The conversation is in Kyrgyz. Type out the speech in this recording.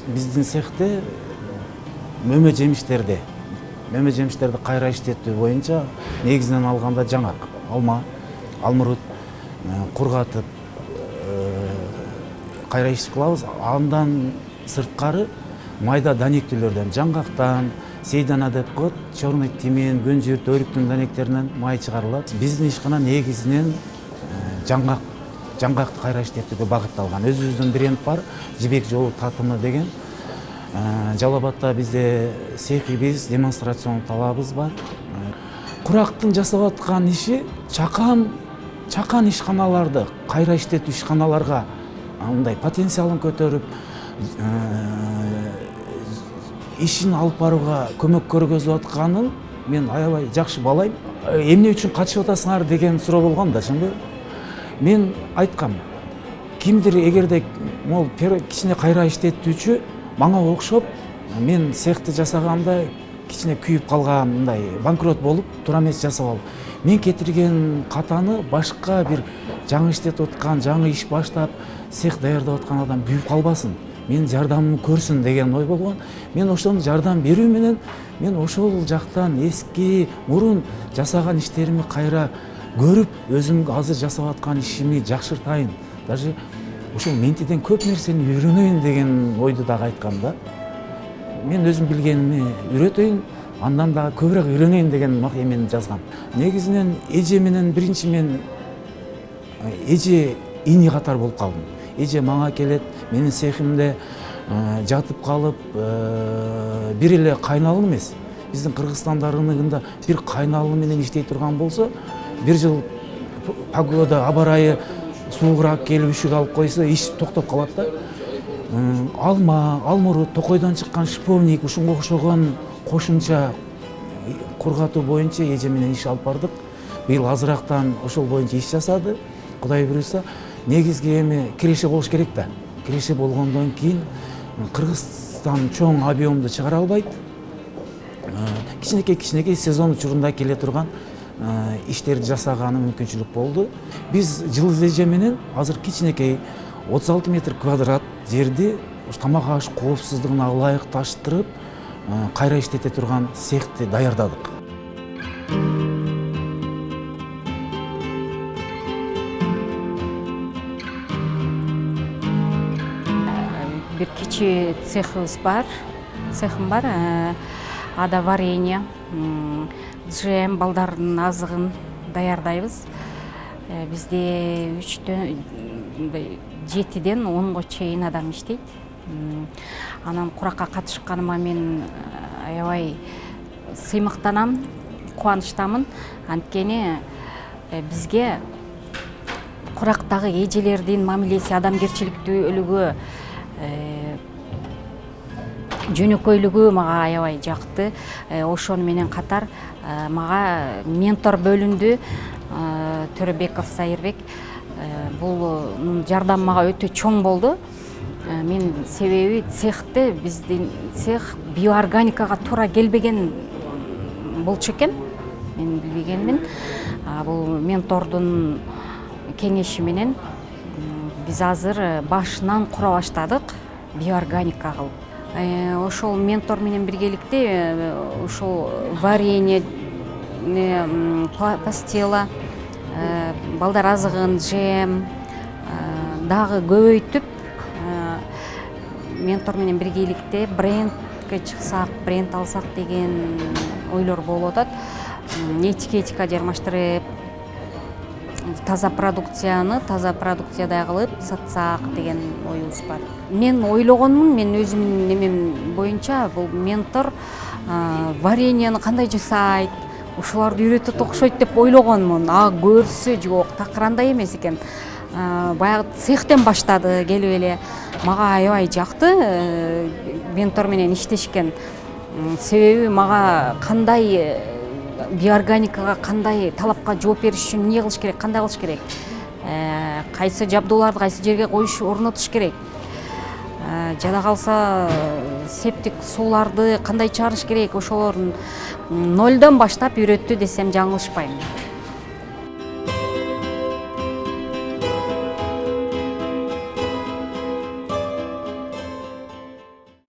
биздин цехте мөмө жемиштерди кайра иштетүү боюнча негизинен алганда жаңак, алма, алмурут кургатып кайра иш кылабыз. Андан сырткары майда данектүүлөрдөн, жаңгактан, сейдана деп коет, черный тимен, көнжүрт, өрүктүн данектеринен май чыгарылат. Биздин ишкана негизинен жаңгакты кайра иштетүүгө багытталган. Өзүбүздүн бренд бар, Жибек жолу татымы деген. Жалал Абадта бизде цехибиз, демонстрацион талабыбыз бар. Курактын жасап аткан иши чакан ишканаларды, кайра иштетүү ишканаларга мындай потенциалын көтөрүп, ишин алып барууга көмөк көргөзүп атканын мен аябай жакшы баалайм. Эмне үчүн катышып атасыңар деген суроо болгон да, чынбы? Мен айткам, кимдир эгерде могул кичине кайра иштетүүчү мага окшоп, мен цехти жасаганда кичине күйүп калган, мындай банкрот болуп, туура эмес жасап алып, мен кетирген катаны башка бир жаңы иштетип аткан, жаңы иш баштап, цех даярдап аткан адам күйүп калбасын, менин жардамымды көрсүн деген ой болгон. Мен ошону жардам берүү менен мен ошол жактан эски мурун жасаган иштеримди кайра көрүп, өзүм азыр жасап аткан ишими жакшыртайын. Даже ошол ментиден көп нерсени үйрөнөйүн деген ойду дагы айткам да. Мен өзүм билгенимди үйрөтөйүн, андан дагы көбүрөөк үйрөнөйүн деген эмени жазгам. Негизинен эже менен биринчи мен эже ини катар болуп калдым. Эже мага келет, менин цехимде жатып калып, бир эле кайналы эмес. Биздин Кыргызстандарыныкында бир кайналы менен иштей турган болсо, бир жыл погода, аба ырайы суугураак келип үшүк алып койсо, иш токтоп калат да. Алма, алмурут, токойдон чыккан шиповник, ушунга окшогон кошумча кургатуу боюнча эже менен иш алып бардык. Быйыл азырактан ошол боюнча иш жасады. Кудай буйруса, негизги эми киреше болуш керек да. Киреше болгондон кийин Кыргызстан чоң объемду чыгара албайт. Кичинекей сезон учурунда келе турган иштерди жасаганы мүмкүнчүлүк болду. Биз жылы эже менен азыр кичинекей 36 метр квадрат жерди тамак аш коопсуздугуна ылайык таштырып, кайра иштете турган цехти даярдадык. Бир кичи цехим бар, ада варенье, джем, балдардын азыгын даярдайбыз. Бизде 7-ден 10-го чейин адам иштейт. Анан куракка катышканыма мен аябай сыймыктанам, кубанычтамын. Анткени бизге курактагы эжелердин мамилеси, адамгерчиликтүүлүгү, жөнөкөйлүгү мага аябай жакты. Ошону менен катар мага ментор бөлүндү, Төрөбеков Сайырбек. Бул жардам мага өтө чоң болду. Мен себеби цехте, биздин цех биоорганикага туура келбеген болчу экен. Мен билбегенмин. Бул ментордун кеңеши менен биз азыр башынан кура баштадык, биоорганика кылып. Ошол ментор менен биргеликте ошол варенье, пастила, балдар азыгын, жем дагы көбөйтүп, ментор менен биргеликте брендке чыксак, бренд алсак деген ойлор болуп атат. Этикетика жармаштырып, таза продукциядай кылып сатсак деген оюбуз бар. Мен ойлогонмун, мен өзүмдүн немем боюнча бул ментор вареньени кандай жасайт, ошолорду үйрөтөт окшойт деп ойлогонмун. Көрсө жок, такыр андай эмес экен. Баягы цехтен баштады келип эле. Мага аябай жакты ментор менен иштешкен. Себеби мага кандай биоорганикага кандай талапка жооп бериш үчүн эмне кылыш керек, кандай кылыш керек, кайсы жабдууларды кайсы жерге коюш, орнотуш керек, жада калса септик сууларды кандай чыгарыш керек, ошолорун нолдон баштап үйрөттү десем жаңылышпайм.